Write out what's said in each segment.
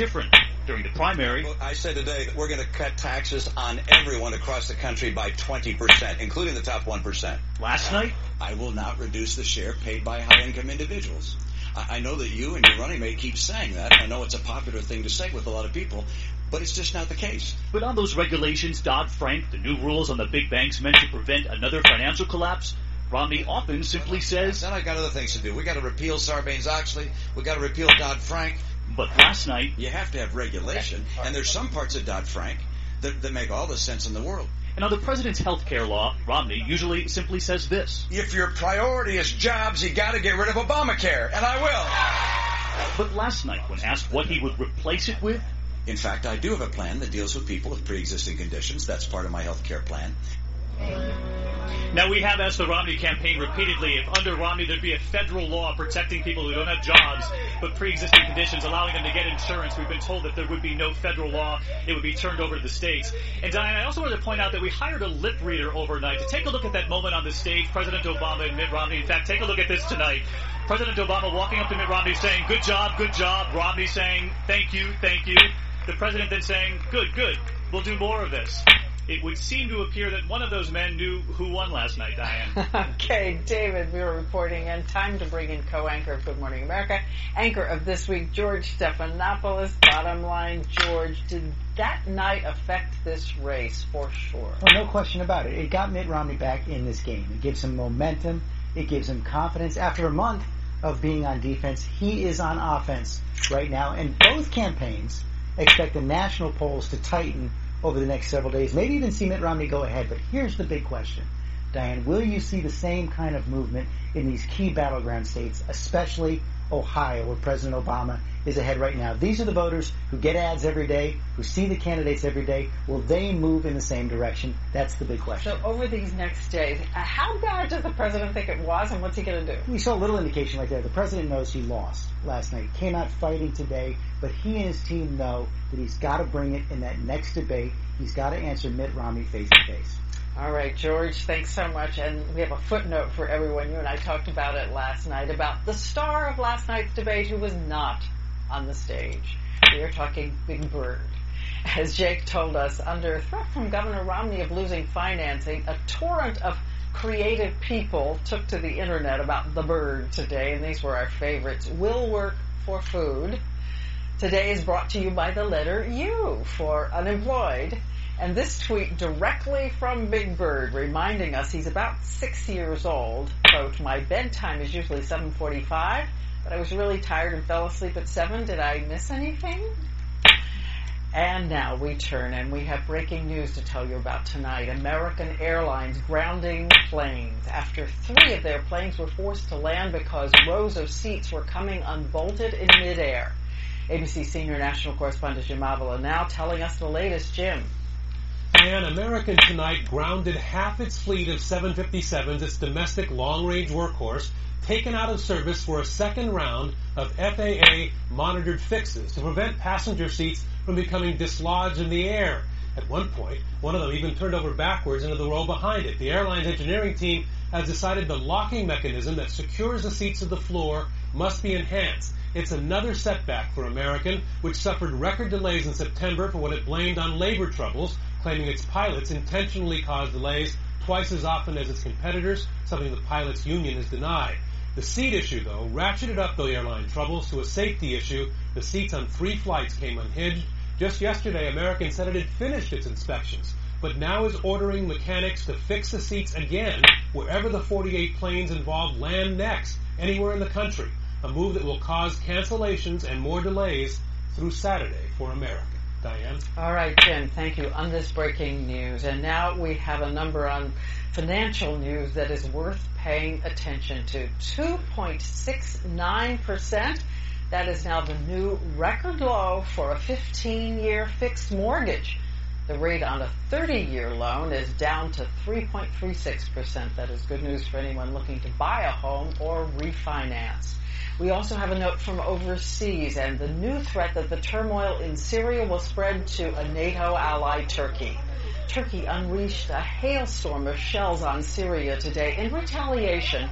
different. During the primary, I said today that we're going to cut taxes on everyone across the country by 20%, including the top 1%. Last night, I will not reduce the share paid by high-income individuals. I know that you and your running mate keep saying that. I know it's a popular thing to say with a lot of people, but it's just not the case. But on those regulations, Dodd-Frank, the new rules on the big banks meant to prevent another financial collapse, Romney often simply says, then I got other things to do. We got to repeal Sarbanes-Oxley. We got to repeal Dodd-Frank. But last night, you have to have regulation, and there's some parts of Dodd-Frank that make all the sense in the world. And on the president's health care law, Romney usually simply says this: if your priority is jobs, you got to get rid of Obamacare, and I will. But last night, when asked what he would replace it with, in fact, I do have a plan that deals with people with pre-existing conditions. That's part of my health care plan. Now, we have asked the Romney campaign repeatedly if under Romney there'd be a federal law protecting people who don't have jobs but pre-existing conditions, allowing them to get insurance. We've been told that there would be no federal law. It would be turned over to the states. And, Diane, I also wanted to point out that we hired a lip reader overnight to take a look at that moment on the stage, President Obama and Mitt Romney. In fact, take a look at this tonight. President Obama walking up to Mitt Romney saying, good job, Romney saying, thank you. The president then saying, good, we'll do more of this. It would seem to appear that one of those men knew who won last night, Diane. Okay, David, we were reporting, and time to bring in co-anchor of Good Morning America, anchor of This Week, George Stephanopoulos. Bottom line, George, did that night affect this race for sure? Well, no question about it. It got Mitt Romney back in this game. It gives him momentum. It gives him confidence. After a month of being on defense, he is on offense right now, and both campaigns expect the national polls to tighten over the next several days, maybe even see Mitt Romney go ahead. But here's the big question, Diane. Will you see the same kind of movement in these key battleground states, especially Ohio, where President Obama is ahead right now? These are the voters who get ads every day, who see the candidates every day. Will they move in the same direction? That's the big question. So over these next days, how bad does the president think it was, and what's he going to do? We saw a little indication right there. The president knows he lost last night. Came out fighting today, but he and his team know that he's got to bring it in that next debate. He's got to answer Mitt Romney face to face. All right, George, thanks so much. And we have a footnote for everyone. You and I talked about it last night, about the star of last night's debate who was not on the stage. We are talking Big Bird. As Jake told us, under threat from Governor Romney of losing financing, a torrent of creative people took to the internet about the bird today, and these were our favorites. Will work for food. Today is brought to you by the letter U for unemployed. And this tweet directly from Big Bird, reminding us he's about 6 years old. Quote, my bedtime is usually 7:45, but I was really tired and fell asleep at 7. Did I miss anything? And now we turn, and we have breaking news to tell you about tonight. American Airlines grounding planes after 3 of their planes were forced to land because rows of seats were coming unbolted in midair. ABC senior national correspondent Jim Avila now telling us the latest. Jim. And American tonight grounded half its fleet of 757s, its domestic long-range workhorse, taken out of service for a second round of FAA-monitored fixes to prevent passenger seats from becoming dislodged in the air. At one point, one of them even turned over backwards into the row behind it. The airline's engineering team has decided the locking mechanism that secures the seats to the floor must be enhanced. It's another setback for American, which suffered record delays in September for what it blamed on labor troubles, claiming its pilots intentionally caused delays twice as often as its competitors, something the pilots' union has denied. The seat issue, though, ratcheted up the airline troubles to a safety issue. The seats on 3 flights came unhinged. Just yesterday, American said it had finished its inspections, but now is ordering mechanics to fix the seats again wherever the 48 planes involved land next, anywhere in the country, a move that will cause cancellations and more delays through Saturday for American. Diane? All right, Jim, thank you on this breaking news. And now we have a number on financial news that is worth paying attention to. 2.69%. That is now the new record low for a 15-year fixed mortgage. The rate on a 30-year loan is down to 3.36%. That is good news for anyone looking to buy a home or refinance. We also have a note from overseas and the new threat that the turmoil in Syria will spread to a NATO ally, Turkey. Turkey unleashed a hailstorm of shells on Syria today in retaliation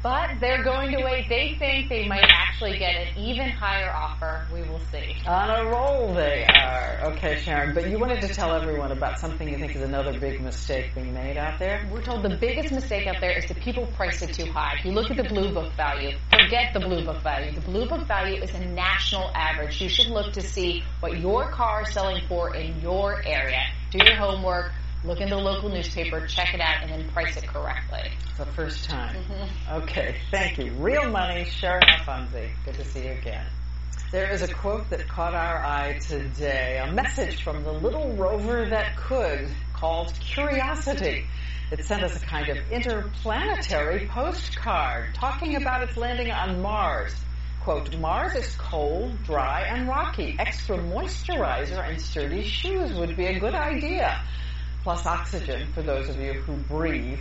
But they're going to wait. They think they might actually get an even higher offer. We will see. On a roll they are. Okay, Sharon, but you wanted to tell everyone about something you think is another big mistake being made out there? We're told the biggest mistake out there is that people price it too high. If you look at the Blue Book value, forget the Blue Book value. The Blue Book value is a national average. You should look to see what your car is selling for in your area. Do your homework. Look in the local newspaper, check it out, and then price it correctly. It's the first time. Okay, thank you. Real money, Sharon Alfonsi. Good to see you again. There is a quote that caught our eye today, a message from the little rover that could, called Curiosity. It sent us a kind of interplanetary postcard talking about its landing on Mars. Quote, Mars is cold, dry, and rocky. Extra moisturizer and sturdy shoes would be a good idea. Plus oxygen for those of you who breathe.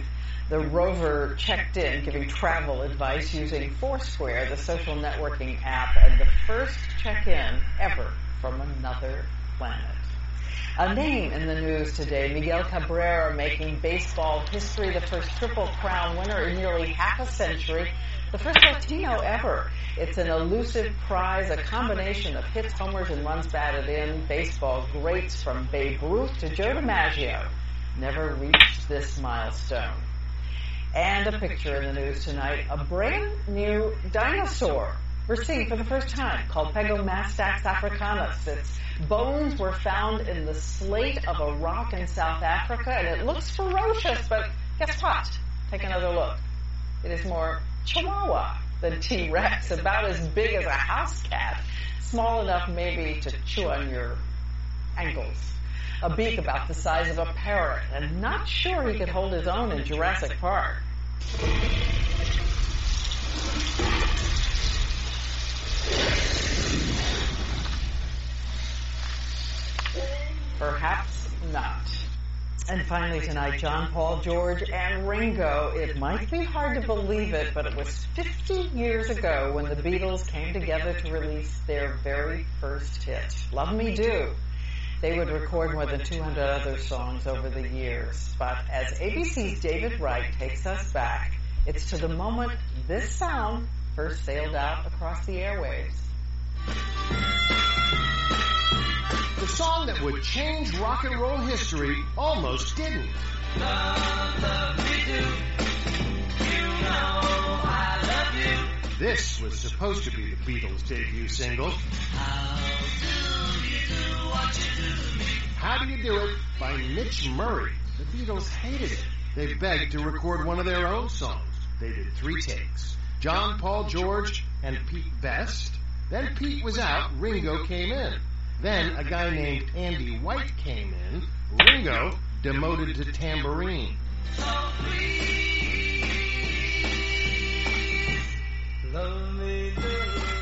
The rover checked in, giving travel advice using Foursquare, the social networking app, and the first check-in ever from another planet. A name in the news today, Miguel Cabrera, making baseball history, the first Triple Crown winner in nearly half a century, the first Latino ever. It's an elusive prize, a combination of hits, homers, and runs batted in. Baseball greats from Babe Ruth to Joe DiMaggio never reached this milestone. And a picture in the news tonight, a brand new dinosaur we're seeing for the first time, called Pegomastax africanus. Its bones were found in the slate of a rock in South Africa, and it looks ferocious, but guess what? Take another look. It is more Chihuahua than T-Rex, about as big as a house cat, small enough maybe to chew on your ankles. A beak about the size of a parrot, and not sure he could hold his own in Jurassic Park. Perhaps not. And finally tonight, John, Paul, George, and Ringo. It might be hard to believe it, but it was 50 years ago when the Beatles came together to release their very first hit, Love Me Do. They would record more than 200 other songs over the years. But as ABC's David Wright takes us back, it's to the moment this sound first sailed out across the airwaves. The song that would change rock and roll history almost didn't. Love, love me do. You know I love you. This was supposed to be the Beatles' debut single. How do you do what you do to me? How Do You Do It by Mitch Murray. The Beatles hated it. They begged to record one of their own songs. They did 3 takes. John, Paul, George, and Pete Best. Then Pete was out, Ringo came in. Then a guy named Andy White came in. Ringo demoted to tambourine. So please, love me do.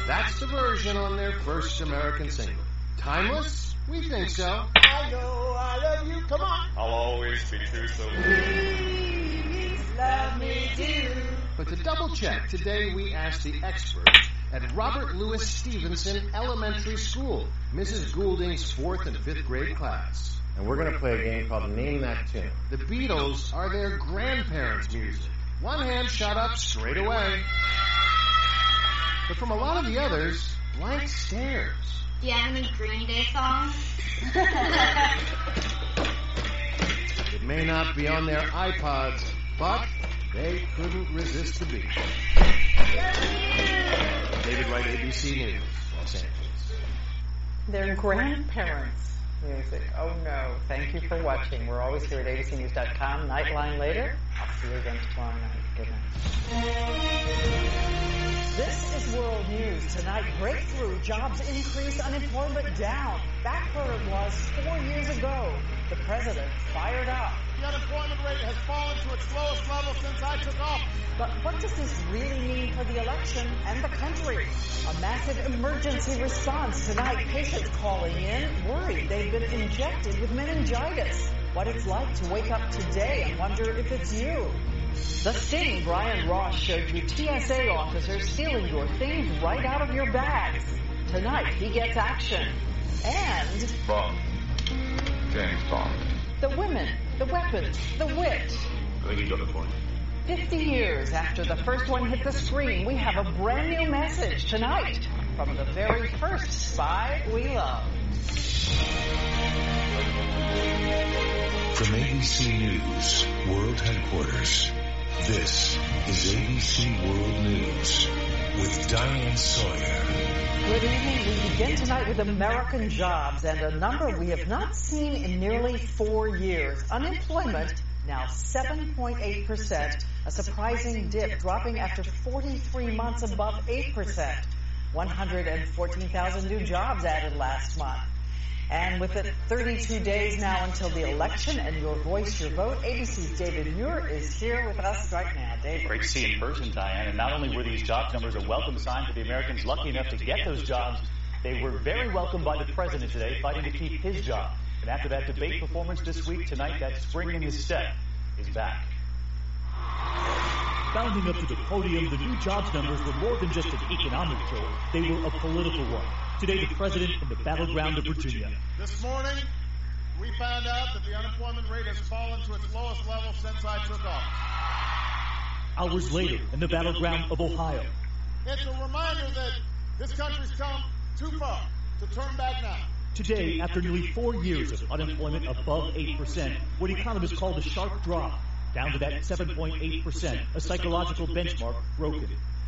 That's the version on their first American single. Timeless? We think so. I know I love you. Come on. I'll always be true, so please love me do. But to double check, today we asked the experts at Robert Louis Stevenson Elementary School, Mrs. Goulding's 4th and 5th grade class. And we're going to play a game called Name That Tune. The Beatles are their grandparents' music. One hand shot up straight away. But from a lot of the others, blank stares. Do you have any Green Day songs? It may not be on their iPods, but they couldn't resist the beat. David Wright, ABC News, Los Angeles. Their grandparents' music. Oh no. Thank you for watching. We're always here at abcnews.com. Nightline later. I'll see you again tomorrow night. Good night. This is World News. Tonight, breakthrough. Jobs increase, unemployment down. Back where it was 4 years ago. The president fired up. The unemployment rate has fallen to its lowest level since I took office. But what does this really mean for the election and the country? A massive emergency response tonight. Patients calling in, worried they've been injected with meningitis. What it's like to wake up today and wonder if it's you. The Sting, Brian Ross, showed you TSA officers stealing your things right out of your bags. Tonight, he gets action. And Bond. James Bond. The women, the weapons, the wit. I think you got the point. 50 years after the first one hit the screen, we have a brand new message tonight from the very first spy we loved. From ABC News, World Headquarters, this is ABC World News with Diane Sawyer. Good evening. We begin tonight with American jobs and a number we have not seen in nearly 4 years. Unemployment now 7.8%, a surprising dip, dropping after 43 months above 8%. 114,000 new jobs added last month. And with it 32 days now until the election and your voice, your vote, ABC's David Muir is here with us right now. David. Great to see you in person, Diane. And not only were these jobs numbers a welcome sign for the Americans lucky enough to get those jobs, they were very welcomed by the president today, fighting to keep his job. And after that debate performance this week, tonight, that spring in his step is back. Bounding up to the podium, the new jobs numbers were more than just an economic killer. They were a political one. Today, the president in the battleground of Virginia. This morning, we found out that the unemployment rate has fallen to its lowest level since I took office. Hours later, in the battleground of Ohio. It's a reminder that this country's come too far to turn back now. Today, after nearly 4 years of unemployment above 8%, what economists call the sharp drop, down to that 7.8%, a psychological benchmark broken.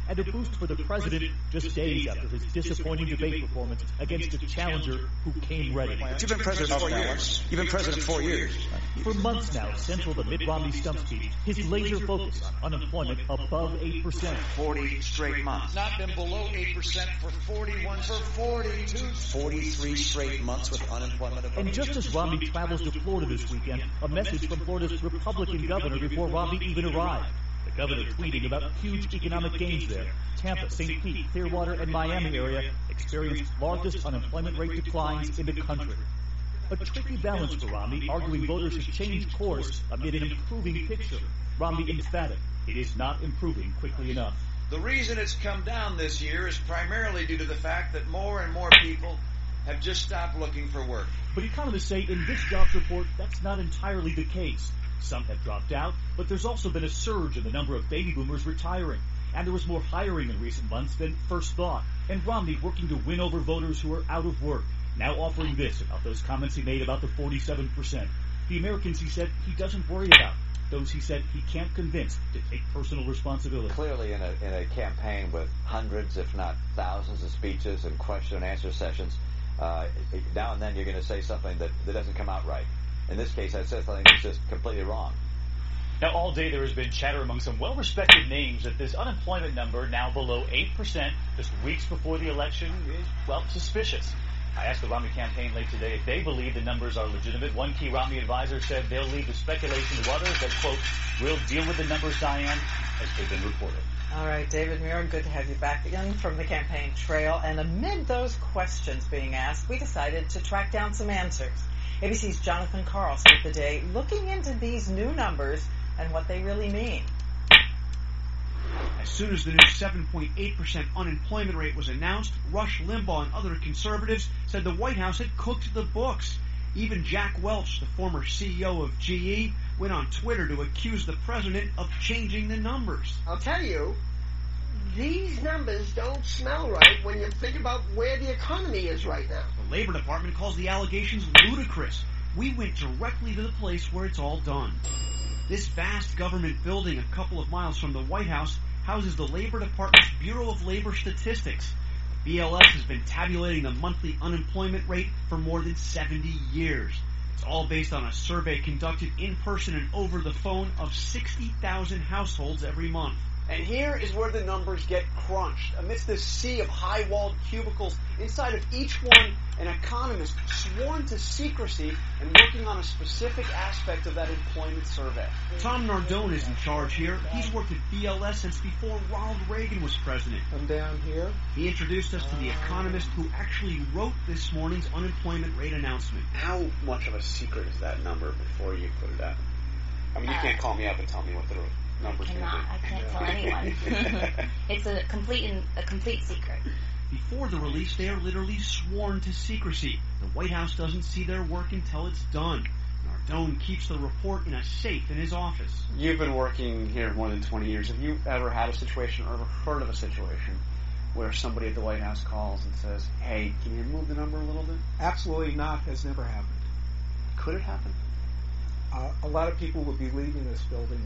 And a boost for the president just days after his disappointing debate performance against a challenger who came ready. But you've been president 4 years. You've been president 4 years. For months now, central to Mitt Romney's stump speech, his laser focus on unemployment above 8%. 40 straight months. Not been below 8% for 41, for 42. 43 straight months with unemployment above 8%. And just as Romney travels to Florida this weekend, a message from Florida's Republican governor before Romney even arrived. The governor tweeting about huge economic gains there. Tampa, St. Pete, Clearwater, and Miami area experienced largest unemployment rate declines in the country. A tricky balance for Romney, arguing voters should change course amid an improving picture. Romney emphatic, it is not improving quickly enough. The reason it's come down this year is primarily due to the fact that more and more people have just stopped looking for work. But economists say in this jobs report, that's not entirely the case. Some have dropped out, but there's also been a surge in the number of baby boomers retiring. And there was more hiring in recent months than first thought. And Romney working to win over voters who are out of work, now offering this about those comments he made about the 47%. The Americans, he said, he doesn't worry about. Those he said he can't convince to take personal responsibility. Clearly in a campaign with hundreds, if not thousands of speeches and question and answer sessions, now and then you're going to say something that doesn't come out right. In this case, I said something that's just completely wrong. Now, all day there has been chatter among some well-respected names that this unemployment number, now below 8%, just weeks before the election, is, well, suspicious. I asked the Romney campaign late today if they believe the numbers are legitimate. One key Romney advisor said they'll leave the speculation to others that, quote, we'll deal with the numbers, Diane, as they've been reported. All right, David Muir, good to have you back again from the campaign trail. And amid those questions being asked, we decided to track down some answers. ABC's Jonathan Karl spent the day looking into these new numbers and what they really mean. As soon as the new 7.8% unemployment rate was announced, Rush Limbaugh and other conservatives said the White House had cooked the books. Even Jack Welch, the former CEO of GE, went on Twitter to accuse the president of changing the numbers. I'll tell you, these numbers don't smell right when you think about where the economy is right now. The Labor Department calls the allegations ludicrous. We went directly to the place where it's all done. This vast government building a couple of miles from the White House houses the Labor Department's Bureau of Labor Statistics. The BLS has been tabulating the monthly unemployment rate for more than 70 years. It's all based on a survey conducted in person and over the phone of 60,000 households every month. And here is where the numbers get crunched. Amidst this sea of high-walled cubicles, inside of each one, an economist sworn to secrecy and working on a specific aspect of that employment survey. Tom Nardone is in charge here. He's worked at BLS since before Ronald Reagan was president. I'm down here. He introduced us to the economist who actually wrote this morning's unemployment rate announcement. How much of a secret is that number before you put it out? I mean, you can't call me up and tell me what the numbers are. I can't tell anyone. It's a complete secret. Before the release, they are literally sworn to secrecy. The White House doesn't see their work until it's done. Doan keeps the report in a safe in his office. You've been working here more than 20 years. Have you ever had a situation or ever heard of a situation where somebody at the White House calls and says, hey, can you move the number a little bit? Absolutely not. Has never happened. Could it happen? A lot of people would be leaving this building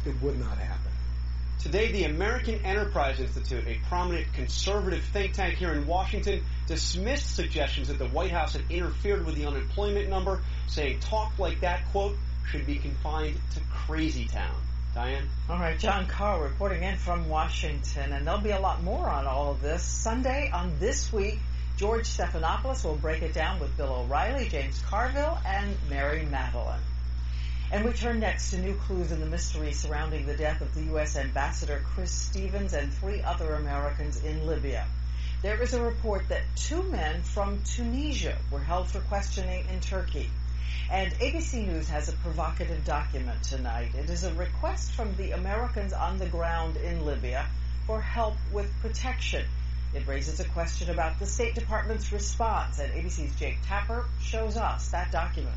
if it would not happen. Today, the American Enterprise Institute, a prominent conservative think tank here in Washington, dismissed suggestions that the White House had interfered with the unemployment number, saying talk like that, quote, should be confined to crazy town. Diane? All right, John Carr reporting in from Washington, and there'll be a lot more on all of this. Sunday on This Week, George Stephanopoulos will break it down with Bill O'Reilly, James Carville, and Mary Madeline. And we turn next to new clues in the mystery surrounding the death of the U.S. Ambassador Chris Stevens and 3 other Americans in Libya. There is a report that 2 men from Tunisia were held for questioning in Turkey. And ABC News has a provocative document tonight. It is a request from the Americans on the ground in Libya for help with protection. It raises a question about the State Department's response, and ABC's Jake Tapper shows us that document.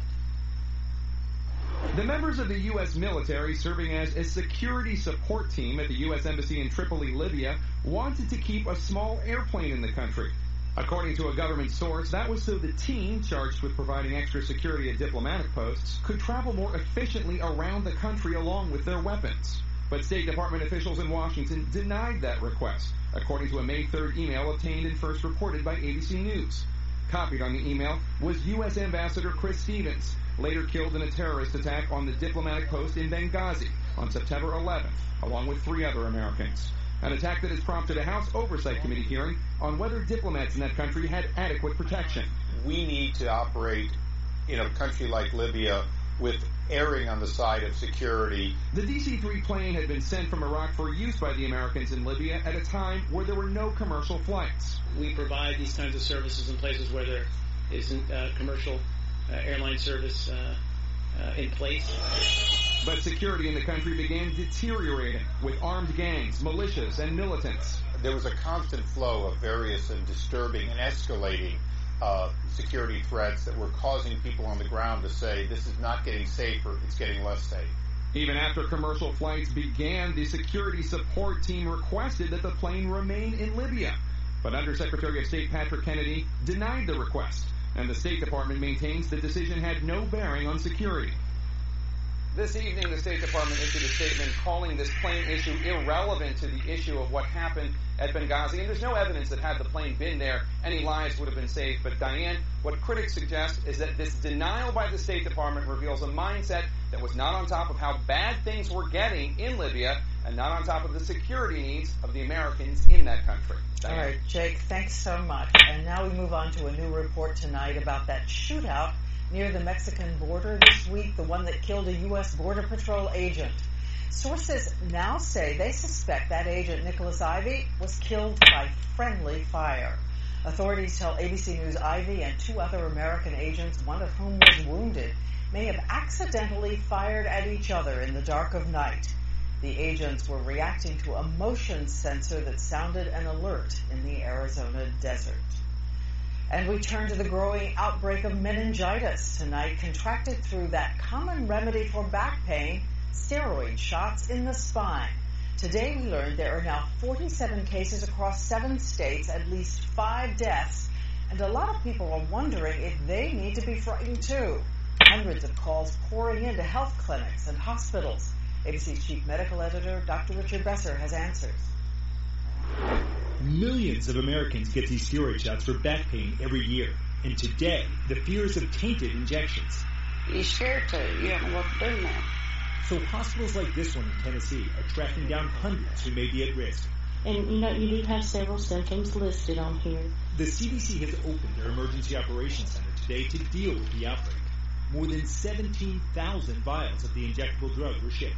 The members of the U.S. military serving as a security support team at the U.S. Embassy in Tripoli, Libya, wanted to keep a small airplane in the country. According to a government source, that was so the team, charged with providing extra security at diplomatic posts, could travel more efficiently around the country along with their weapons. But State Department officials in Washington denied that request, according to a May 3rd email obtained and first reported by ABC News. Copied on the email was U.S. Ambassador Chris Stevens, later killed in a terrorist attack on the diplomatic post in Benghazi on September 11th, along with 3 other Americans. An attack that has prompted a House Oversight Committee hearing on whether diplomats in that country had adequate protection. We need to operate in a country like Libya with erring on the side of security. The DC-3 plane had been sent from Iraq for use by the Americans in Libya at a time where there were no commercial flights. We provide these kinds of services in places where there isn't commercial airline service in place. But security in the country began deteriorating with armed gangs, militias, and militants. There was a constant flow of various and disturbing and escalating security threats that were causing people on the ground to say, this is not getting safer, it's getting less safe. Even after commercial flights began, the security support team requested that the plane remain in Libya. But Undersecretary of State Patrick Kennedy denied the request, and the State Department maintains the decision had no bearing on security. This evening, the State Department issued a statement calling this plane issue irrelevant to the issue of what happened at Benghazi. And there's no evidence that had the plane been there, any lives would have been saved. But Diane, what critics suggest is that this denial by the State Department reveals a mindset that was not on top of how bad things were getting in Libya and not on top of the security needs of the Americans in that country. Diane. All right, Jake, thanks so much. And now we move on to a new report tonight about that shootout near the Mexican border this week, the one that killed a U.S. Border Patrol agent. Sources now say they suspect that agent, Nicholas Ivey, was killed by friendly fire. Authorities tell ABC News Ivey and 2 other American agents, one of whom was wounded, may have accidentally fired at each other in the dark of night. The agents were reacting to a motion sensor that sounded an alert in the Arizona desert. And we turn to the growing outbreak of meningitis tonight, contracted through that common remedy for back pain, steroid shots in the spine. Today we learned there are now 47 cases across 7 states, at least 5 deaths, and a lot of people are wondering if they need to be frightened too. Hundreds of calls pouring into health clinics and hospitals. ABC's chief medical editor, Dr. Richard Besser, has answers. Millions of Americans get these steroid shots for back pain every year. And today, the fears of tainted injections. You're scared to. You don't know what to do now. So hospitals like this one in Tennessee are tracking down hundreds who may be at risk. And, you do have several symptoms listed on here. The CDC has opened their Emergency Operations Center today to deal with the outbreak. More than 17,000 vials of the injectable drug were shipped.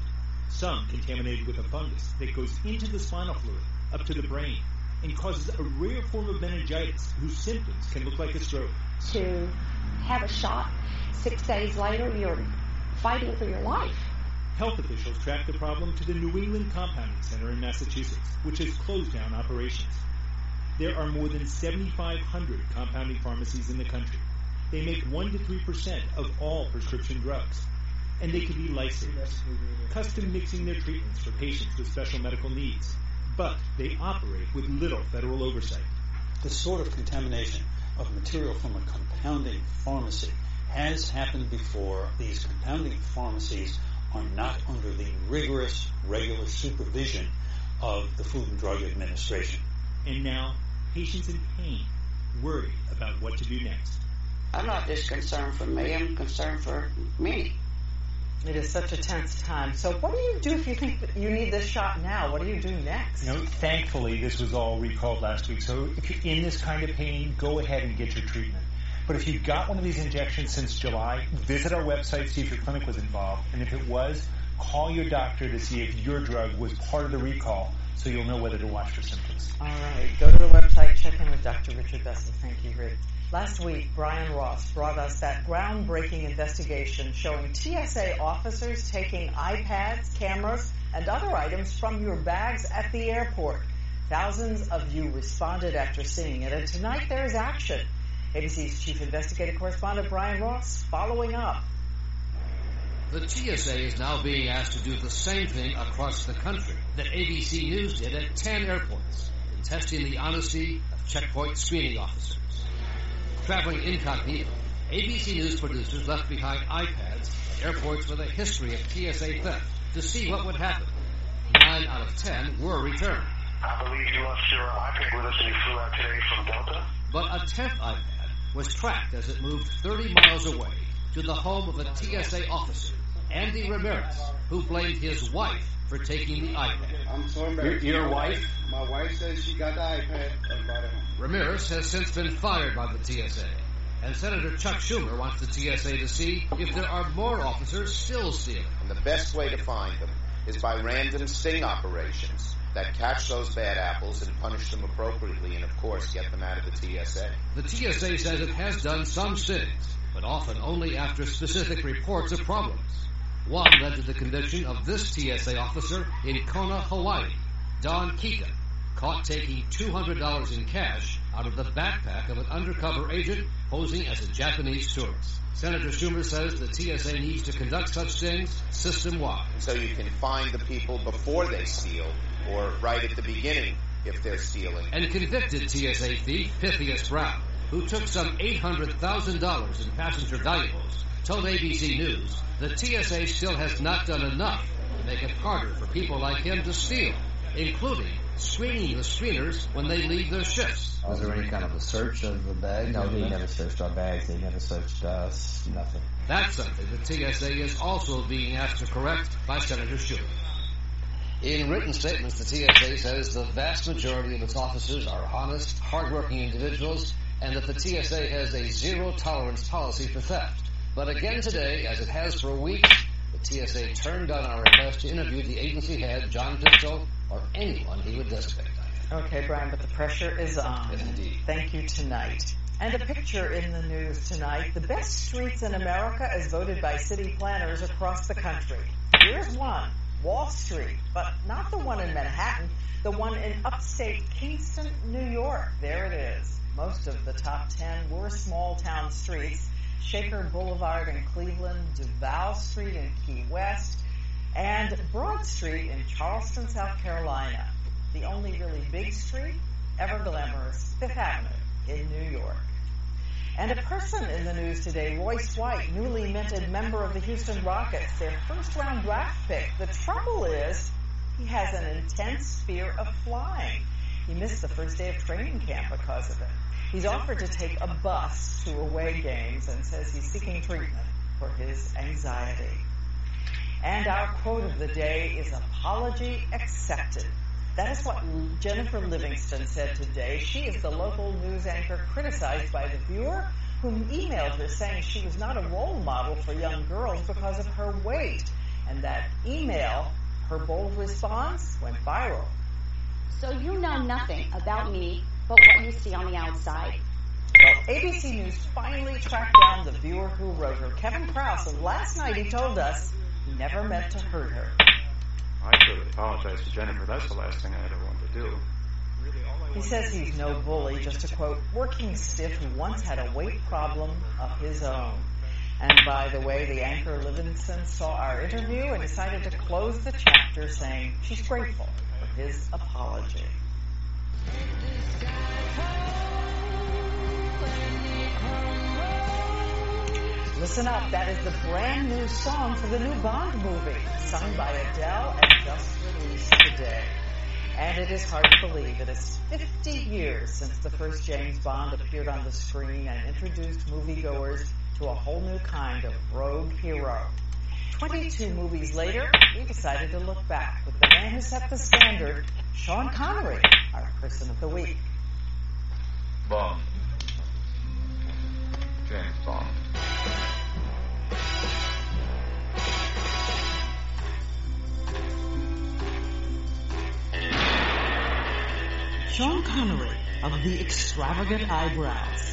Some contaminated with a fungus that goes into the spinal fluid, up to the brain, and causes a rare form of meningitis whose symptoms can look like a stroke. To have a shot 6 days later, you're fighting for your life. Health officials tracked the problem to the New England Compounding Center in Massachusetts, which has closed down operations. There are more than 7,500 compounding pharmacies in the country, They make 1 to 3% of all prescription drugs. And they can be lifesavers, custom mixing their treatments for patients with special medical needs. But they operate with little federal oversight. The sort of contamination of material from a compounding pharmacy has happened before. These compounding pharmacies are not under the rigorous, regular supervision of the Food and Drug Administration. And now, patients in pain, worried about what to do next. I'm not just concerned for me, I'm concerned for many. It is such a tense time. So what do you do if you think that you need this shot now? What do you do next? Thankfully, this was all recalled last week. So if you're in this kind of pain, go ahead and get your treatment. But if you've got one of these injections since July, visit our website, see if your clinic was involved. And if it was, call your doctor to see if your drug was part of the recall so you'll know whether to watch for symptoms. All right. Go to the website, check in with Dr. Richard Bessel. Thank you, Rick. Last week, Brian Ross brought us that groundbreaking investigation showing TSA officers taking iPads, cameras, and other items from your bags at the airport. Thousands of you responded after seeing it, and tonight there is action. ABC's chief investigative correspondent Brian Ross following up. The TSA is now being asked to do the same thing across the country that ABC News did at 10 airports in testing the honesty of checkpoint screening officers. Traveling incognito, ABC News producers left behind iPads at airports with a history of TSA theft to see what would happen. 9 out of 10 were returned. I believe you left your iPad with us and you flew out today from Delta. But a 10th iPad was tracked as it moved 30 miles away to the home of a TSA officer, Andy Ramirez, who blamed his wife for taking the iPad. I'm so embarrassed. Your wife? My wife says she got the iPad and brought it home. Ramirez has since been fired by the TSA, and Senator Chuck Schumer wants the TSA to see if there are more officers still stealing. And the best way to find them is by random sting operations that catch those bad apples and punish them appropriately and, of course, get them out of the TSA. The TSA says it has done some stings, but often only after specific reports of problems. One led to the conviction of this TSA officer in Kona, Hawaii, Don Kika, caught taking $200 in cash out of the backpack of an undercover agent posing as a Japanese tourist. Senator Schumer says the TSA needs to conduct such things system-wide. So you can find the people before they steal, or right at the beginning if they're stealing. And convicted TSA thief Pythias Brown, who took some $800,000 in passenger valuables, told ABC News the TSA still has not done enough to make it harder for people like him to steal, including screening the screeners when they leave their shifts. Was there any kind of a search of the bag? No, they never searched our bags. They never searched us. Nothing. That's something the TSA is also being asked to correct by Senator Schumer. In written statements, the TSA says the vast majority of its officers are honest, hardworking individuals, and that the TSA has a zero-tolerance policy for theft. But again today, as it has for weeks, the TSA turned down our request to interview the agency head, John Pistol, or anyone he would designate. Okay, Brian, but the pressure is on. Yes, indeed. Thank you tonight. And a picture in the news tonight. The best streets in America as voted by city planners across the country. Here's one, Wall Street, but not the one in Manhattan, the one in upstate Kingston, New York. There it is. Most of the top 10 were small town streets. Shaker Boulevard in Cleveland, Duval Street in Key West, and Broad Street in Charleston, South Carolina. The only really big street, ever glamorous, Fifth Avenue in New York. And a person in the news today, Royce White, newly minted member of the Houston Rockets, their first-round draft pick. The trouble is, he has an intense fear of flying. He missed the first day of training camp because of it. He's offered to take a bus to away games and says he's seeking treatment for his anxiety. And our quote of the day is apology accepted. That is what Jennifer Livingston said today. She is the local news anchor criticized by the viewer who emailed her saying she was not a role model for young girls because of her weight. And that email, her bold response, went viral. So you know nothing about me but what you see on the outside. Well, ABC News finally tracked down the viewer who wrote her, Kevin Krause, and last night he told us he never meant to hurt her. I could apologize to Jennifer. That's the last thing I'd ever want to do. Really, all I He says he's no bully, just a, quote, working stiff who once had a weight problem of his own. And by the way, the anchor Livingston saw our interview and decided to close the chapter saying she's grateful for his apology. Listen up, that is the brand new song for the new Bond movie, sung by Adele and just released today. And it is hard to believe it is 50 years since the first James Bond appeared on the screen and introduced moviegoers to a whole new kind of rogue hero. 22 movies later, we decided to look back with the man who set the standard, Sean Connery, our person of the week. Bond. James Bond. Sean Connery of the extravagant eyebrows.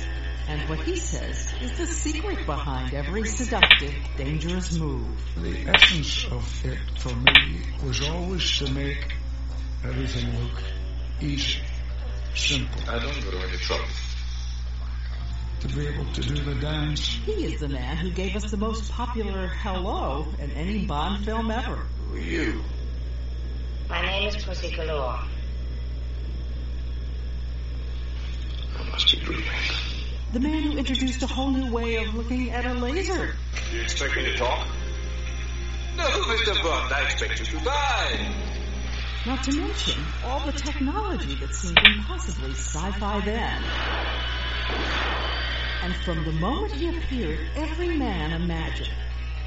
And what he says is the secret behind every seductive, dangerous move. The essence of it for me was always to make everything look easy, simple. I don't go to any trouble. To be able to do the dance. He is the man who gave us the most popular hello in any Bond film ever. Who are you? My name is Pussy Galore. I must be dreaming. The man who introduced a whole new way of looking at a laser. You expect me to talk? No, Mr. Bond, I expect you to die. Not to mention all the technology that seemed impossibly sci-fi then. And from the moment he appeared, every man imagined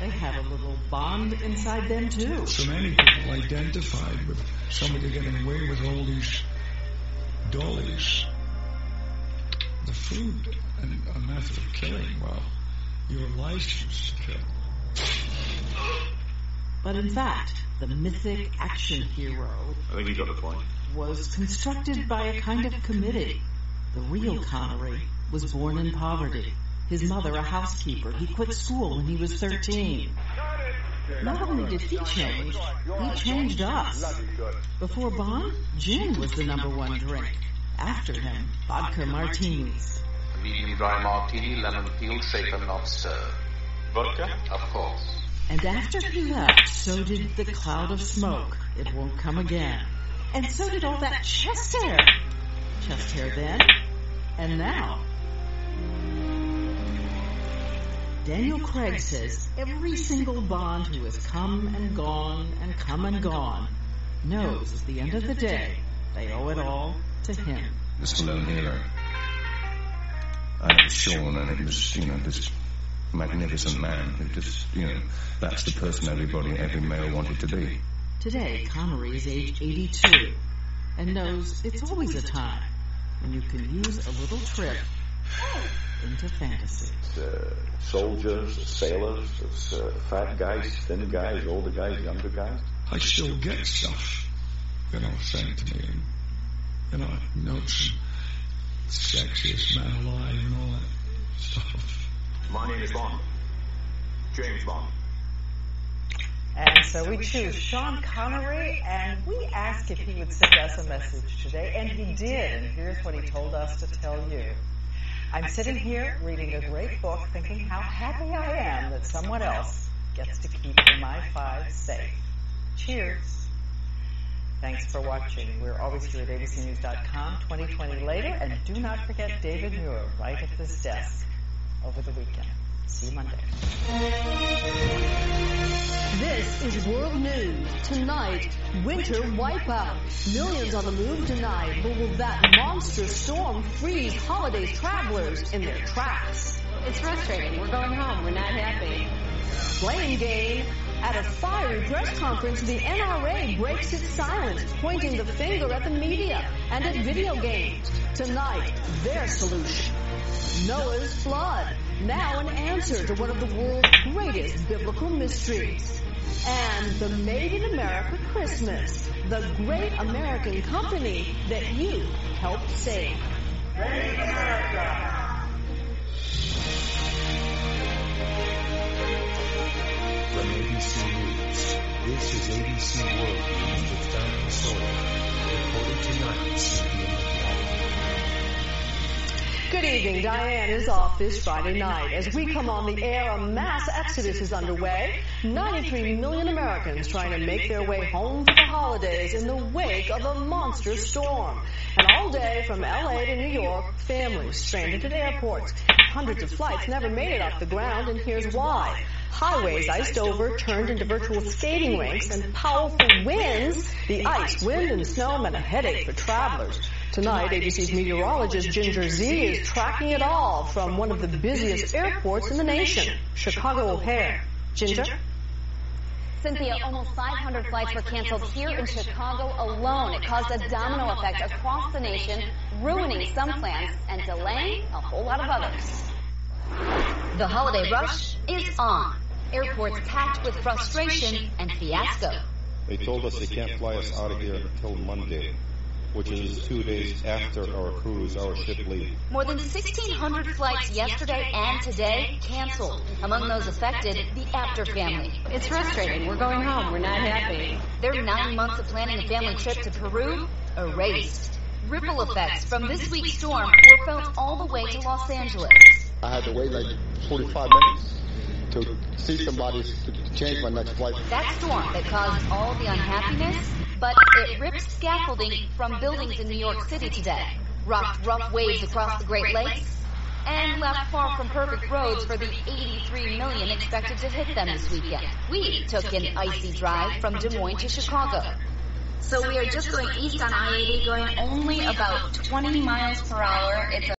they had a little Bond inside them too. So many people identified with somebody getting away with all these dollies. The food and a method of killing, well, your license to kill. But in fact, the mythic action hero, I think you got the point, was constructed by a kind of committee. The real Connery was born in poverty. His mother, a housekeeper. He quit school when he was 13. Not only did he change, he changed us. Before Bond, gin was the #1 drink. After him, vodka martinis. A medium dry martini, lemon peel, shaken, not stirred. Vodka? Of course. And after he left, so did the cloud of smoke. It won't come again. And so did all that chest hair. Chest hair then, and now. Daniel Craig says every single Bond who has come and gone and come and gone knows at the end of the day they owe it all to him. This lone hero. I was Sean, and it was, this magnificent man who just, that's the person every male wanted to be. Today, Connery is age 82 and knows it's always a time when you can use a little trip into fantasy. Soldiers, sailors, fat guys, thin guys, older guys, younger guys. I still get stuff, sent to me. Notes and sexiest man alive and all that stuff. My name is Bond. James Bond. And so we choose Sean Connery, and we asked if he would send us a message today, and he did, and here's what he told us to tell you. I'm sitting here reading a great book thinking how happy I am that someone else gets to keep MI5 safe. Cheers. Thanks for watching. We're always here at abcnews.com 2020 later, and do not forget David Muir right at this desk over the weekend. See you Monday. This is World News. Tonight, winter wipeout. Millions on the move tonight, but will that monster storm freeze holiday travelers in their tracks? It's frustrating. We're going home. We're not happy. Blame game. At a fiery press conference, the NRA breaks its silence, pointing the finger at the media and at video games. Tonight, their solution. Noah's flood. Now an answer to one of the world's greatest biblical mysteries. And the Made in America Christmas, the great American company that you helped save. Made in America! From ABC News, this is ABC World News with Diane Sawyer, reporting tonight, Cynthia McNally. evening. Diane is off this Friday night. As we come on the air, a mass exodus is underway. 93 million Americans trying to make their way home for the holidays in the wake of a monster storm. And all day from LA to New York, families stranded at airports. Hundreds of flights never made it off the ground, and here's why. Highways iced over, turned into virtual skating rinks, and powerful winds. The ice, wind, and snow meant a headache for travelers. Tonight, ABC's meteorologist Ginger Z is tracking it all from one of the busiest airports in the nation, Chicago O'Hare. Ginger? Cynthia, almost 500 flights were canceled here in Chicago alone. It caused a domino effect across the nation, ruining some plans and delaying a whole lot of others. The holiday rush is on. Airports packed with frustration and fiasco. They told us they can't fly us out of here until Monday, which is 2 days after our cruise, our ship leave. More than 1,600 flights yesterday and today canceled. Among those affected, the Apter family. It's frustrating. We're going home. We're not happy. Their 9 months of planning a family trip to Peru erased. Ripple effects from this week's storm were felt all the way to Los Angeles. I had to wait like 45 minutes to see somebody to change my next flight. That storm that caused all the unhappiness, but it ripped scaffolding from buildings in New York City today, rocked rough waves across the Great Lakes, and left far from perfect roads for the 83 million expected to hit them this weekend. We took an icy drive from Des Moines to Chicago. So we are just going east on I-80, going only about 20 miles per hour. It's a